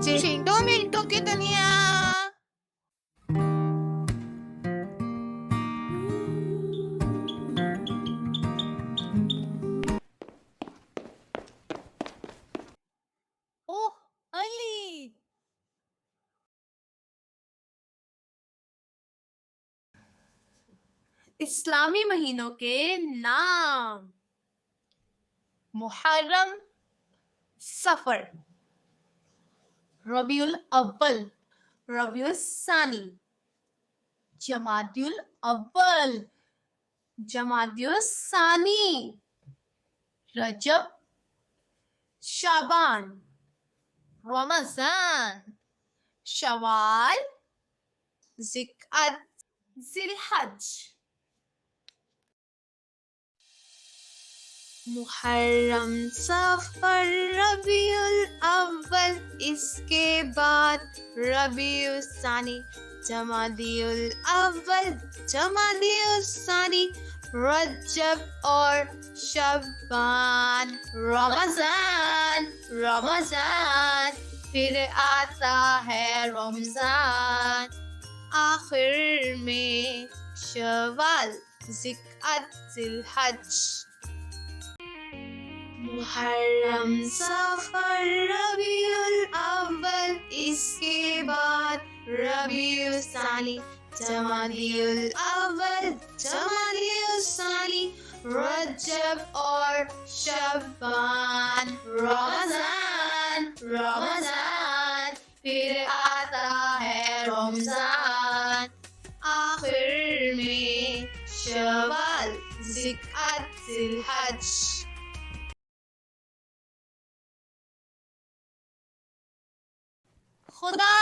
2 मिनटों की दुनिया। ओह अली, इस्लामी महीनों के नाम: मुहर्रम, सफर, रबीउल अव्वल, रबीउल सानी, जमादियुल अव्वल, जमादियुल सानी, रजब, शाबान, रमजान, शवाल, जिल्क़अद, जिलहज। मुहर्रम, सफर, रबीउल अव्वल, इसके बाद रबीउल सानी, जमादियुल अव्वल, जमादियुल सानी, रजब और शबान, रमजान, रमजान, फिर आता है रमजान, आखिर में शवाल, जिल्क़अद, जिलहज। मुहर्रम, सफर, रबीउल अव्वल, इसके बाद रबीउल सानी, जमादियुल अव्वल, जमादियुल सानी, रजब और शबान, रमजान, रमजान, फिर आता है रमजान, आखिर में शवाल, जिल्क़अद, जिलहज। खुदा